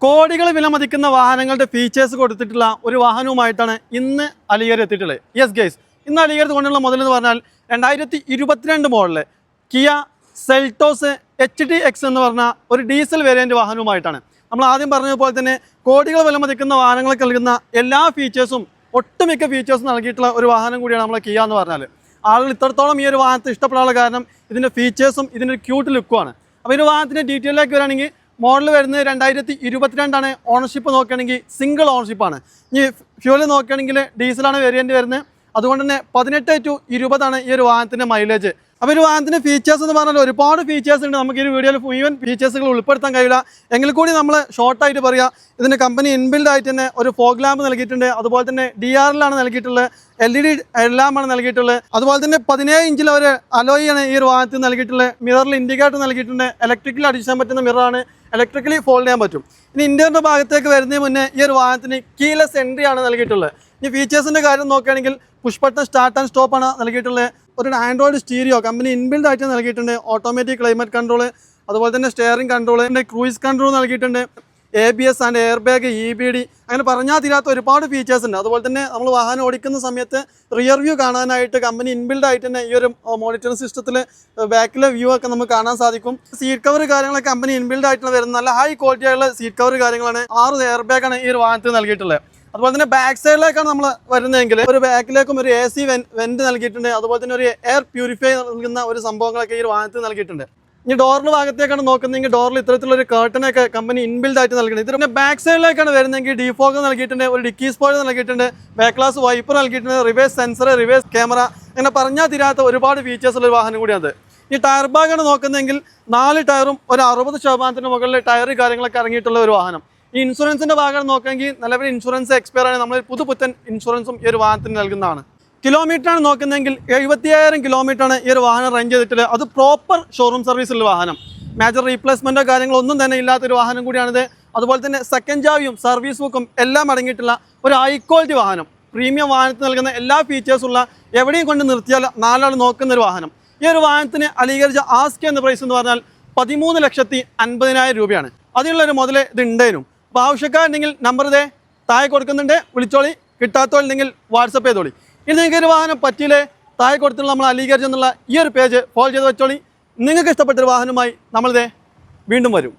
കോടികൾ വിലമതിക്കുന്ന വാഹനങ്ങളുടെ ഫീച്ചേഴ്സ് കൊടുത്തിട്ടുള്ള ഒരു വാഹനവുമായിട്ടാണ് ഇന്ന് അലിഗർ എത്തിയിട്ടുള്ളത്. യെസ് ഗൈസ്, ഇന്ന് അലിഗർ കൊണ്ടുള്ള മുതൽ എന്ന് പറഞ്ഞാൽ 2022 മോഡല് കിയ സെൽറ്റോസ് HDX എന്ന് പറഞ്ഞ ഒരു ഡീസൽ വേരിയൻറ്റ് വാഹനവുമായിട്ടാണ്. നമ്മൾ ആദ്യം പറഞ്ഞതുപോലെ തന്നെ കോടികൾ വിലമതിക്കുന്ന വാഹനങ്ങൾക്ക് നൽകുന്ന എല്ലാ ഫീച്ചേഴ്സും ഒട്ടുമിക്ക ഫീച്ചേഴ്സും നൽകിയിട്ടുള്ള ഒരു വാഹനം കൂടിയാണ് നമ്മളെ കിയ എന്ന് പറഞ്ഞാൽ. ആളുകൾ ഇത്രത്തോളം ഈ ഒരു വാഹനത്തെ ഇഷ്ടപ്പെടാനുള്ള കാരണം ഇതിൻ്റെ ഫീച്ചേഴ്സും ഇതിൻ്റെ ഒരു ക്യൂട്ട് ലുക്കുമാണ്. അപ്പോൾ ഈ ഒരു വാഹനത്തിൻ്റെ ഡീറ്റെയിലേക്ക് വരികയാണെങ്കിൽ മോഡൽ വരുന്നത് 2022 ഓണർഷിപ്പ് നോക്കുകയാണെങ്കിൽ സിംഗിൾ ഓണർഷിപ്പാണ്. ഇനി ഫ്യൂവൽ നോക്കുകയാണെങ്കിൽ ഡീസലാണ് വേരിയൻറ്റ് വരുന്നത്. അതുകൊണ്ട് തന്നെ 18 to 20 ഈ ഒരു വാഹനത്തിൻ്റെ മൈലേജ്. അപ്പോൾ ഒരു വാഹനത്തിൻ്റെ ഫീച്ചേഴ്സ് എന്ന് പറഞ്ഞാൽ ഒരുപാട് ഫീച്ചേഴ്സ് ഉണ്ട്. നമുക്ക് ഈ വീഡിയോയിൽ മുഴുവൻ ഫീച്ചേഴ്സുകൾ ഉൾപ്പെടുത്താൻ കഴിയില്ല. എങ്കിൽ കൂടി നമ്മൾ ഷോർട്ടായിട്ട് പറയാം. ഇതിൻ്റെ കമ്പനി ഇൻബിൽഡ് ആയിട്ട് തന്നെ ഒരു ഫോഗ് ലാമ്പ് നൽകിയിട്ടുണ്ട്. അതുപോലെ തന്നെ DRL നൽകിയിട്ടുള്ളത്, LED ലാമ്പാണ് നൽകിയിട്ടുള്ളത്. അതുപോലെ തന്നെ 17 ഇഞ്ചിൽ ഒരു അലോയാണ് ഈ ഒരു വാഹനത്തിൽ നൽകിയിട്ടുള്ളത്. മിററിൽ ഇൻഡിക്കേറ്റർ നൽകിയിട്ടുണ്ട്. ഇലക്ട്രിക്കലി അടിച്ചാൻ പറ്റുന്ന മിററാണ്, ഇലക്ട്രിക്കലി ഫോൾഡ് ചെയ്യാൻ പറ്റും. ഇനി ഇന്ത്യൻ്റെ ഭാഗത്തേക്ക് വരുന്നതിന് മുന്നേ ഈ ഒരു വാഹനത്തിന് കീലെസ് എൻട്രി ആണ് നൽകിയിട്ടുള്ളത്. ഇനി ഫീച്ചേഴ്സിൻ്റെ കാര്യം നോക്കുകയാണെങ്കിൽ push button start and stop ആണ് നൽകിയിട്ടുള്ളത്. ഒരു ആൻഡ്രോയിഡ് സ്റ്റീരിയോ കമ്പനി ഇൻബിൽഡ് ആയിട്ട് നൽകിയിട്ടുണ്ട്. ഓട്ടോമാറ്റിക് ക്ലൈമറ്റ് കൺട്രോൾ, അതുപോലെ തന്നെ സ്റ്റിയറിംഗ് കൺട്രോൾ, ക്രൂയിസ് കൺട്രോൾ നൽകിയിട്ടുണ്ട്. ABS and air bag, EBD, അങ്ങനെ പറഞ്ഞാൽ തീരാത്ത ഒരുപാട് ഫീച്ചേഴ്സ് ഉണ്ട്. അതുപോലെ തന്നെ നമ്മൾ വാഹനം ഓടിക്കുന്ന സമയത്ത് റിയർ വ്യൂ കാണാനായിട്ട് കമ്പനി ഇൻബിൽഡ് ആയിട്ട് തന്നെ ഈ ഒരു മോണിറ്ററിംഗ് സിസ്റ്റത്തിൽ ബാക്കിലെ വ്യൂ ഒക്കെ നമുക്ക് കാണാൻ സാധിക്കും. സീറ്റ് കവർ കാര്യങ്ങളൊക്കെ കമ്പനി ഇൻബിൽഡ് ആയിട്ട് വരുന്ന നല്ല ഹൈ ക്വാളിറ്റി ആയുള്ള സീറ്റ് കവർ കാര്യങ്ങളാണ്. 6 എയർ ബാഗാണ് ഈ ഒരു വാഹനത്തിൽ നൽകിയിട്ടുള്ളത്. അതുപോലെ തന്നെ ബാക്ക് സൈഡിലേക്കാണ് നമ്മൾ വരുന്നതെങ്കിൽ ഒരു ബാക്കിലേക്കും ഒരു AC വെന്റ് നൽകിയിട്ടുണ്ട്. അതുപോലെ തന്നെ ഒരു എയർ പ്യൂരിഫൈ നൽകുന്ന ഒരു സംഭവങ്ങളൊക്കെ ഈ ഒരു വാഹനത്തിൽ നൽകിയിട്ടുണ്ട്. ഇനി ഡോറിന് ഭാഗത്തേക്കാണ് നോക്കുന്നതെങ്കിൽ ഡോറിൽ ഇത്തരത്തിലുള്ള ഒരു കർട്ടനൊക്കെ കമ്പനി ഇൻബിൽഡ് ആയിട്ട് നൽകിയിട്ടുണ്ട്. ഇതിന്റെ ബാക്ക് സൈഡിലേക്കാണ് വരുന്നതെങ്കിൽ ഡിഫോഗ് നൽകിയിട്ടുണ്ട്, ഒരു ഡിക്കി സ്പോയിലർ നൽകിയിട്ടുണ്ട്, ബാക്ക് ഗ്ലാസ് വൈപ്പർ നൽകിയിട്ടുണ്ട്, റിവേഴ്സ് സെൻസർ, റിവേഴ്സ് ക്യാമറ, അങ്ങനെ പറഞ്ഞാൽ തീരാത്ത ഒരുപാട് ഫീച്ചേഴ്സ് ഉള്ള ഒരു വാഹനം കൂടിയാണ്. ഈ ടയർ ഭാഗമാണ് നോക്കുന്നതെങ്കിൽ 4 ടയറും ഒരു 60% മുകളിൽ ടയർ കാര്യങ്ങളൊക്കെ ഇറങ്ങിയിട്ടുള്ള ഒരു വാഹനം. ഈ ഇൻഷുറൻസിന്റെ ഭാഗം നോക്കുകയെങ്കിൽ നിലവിൽ ഇൻഷുറൻസ് എക്സ്പയർ ആണ്. നമ്മൾ പുതുപുത്തൻ ഇൻഷുറൻസും ഈ ഒരു വാഹനത്തിന് നൽകുന്നതാണ്. കിലോമീറ്ററാണ് നോക്കുന്നതെങ്കിൽ 75,000 കിലോമീറ്ററാണ് ഈ ഒരു വാഹനം റൺ ചെയ്തിട്ടുള്ളത്. അത് പ്രോപ്പർ ഷോറൂം സർവീസുള്ള വാഹനം. മേജർ റീപ്ലേസ്മെൻറ്റോ കാര്യങ്ങളൊന്നും തന്നെ ഇല്ലാത്തൊരു വാഹനം കൂടിയാണിത്. അതുപോലെ തന്നെ സെക്കൻഡ് ചാവിയും സർവീസ് ബുക്കും എല്ലാം അടങ്ങിയിട്ടുള്ള ഒരു ഹൈ ക്വാളിറ്റി വാഹനം. പ്രീമിയം വാഹനത്തിന് നൽകുന്ന എല്ലാ ഫീച്ചേഴ്സുള്ള, എവിടെയും കൊണ്ട് നിർത്തിയാൽ 4 ആൾ നോക്കുന്ന ഒരു വാഹനം. ഈ ഒരു വാഹനത്തിന് അലീഗർ ആസ്ക് എന്ന പ്രൈസ് എന്ന് പറഞ്ഞാൽ 13,50,000 രൂപയാണ്. അതിനുള്ളൊരു മുതൽ ഇത് ഉണ്ടേനും. അപ്പോൾ ആവശ്യക്കാരുണ്ടെങ്കിൽ നമ്പർ താഴെ കൊടുക്കുന്നുണ്ട്, വിളിച്ചോളി. കിട്ടാത്തോളുണ്ടെങ്കിൽ വാട്സപ്പ് ചെയ്തോളി. ഇനി നിങ്ങൾക്ക് ഒരു വാഹനം പറ്റിയില്ലേ, താഴെ കൊടുത്തുള്ള നമ്മൾ അലീഗർ എന്നുള്ള ഈ ഒരു പേജ് ഫോളോ ചെയ്ത് വെച്ചോളി. നിങ്ങൾക്ക് ഇഷ്ടപ്പെട്ടൊരു വാഹനമായി നമ്മളിതേ വീണ്ടും വരും.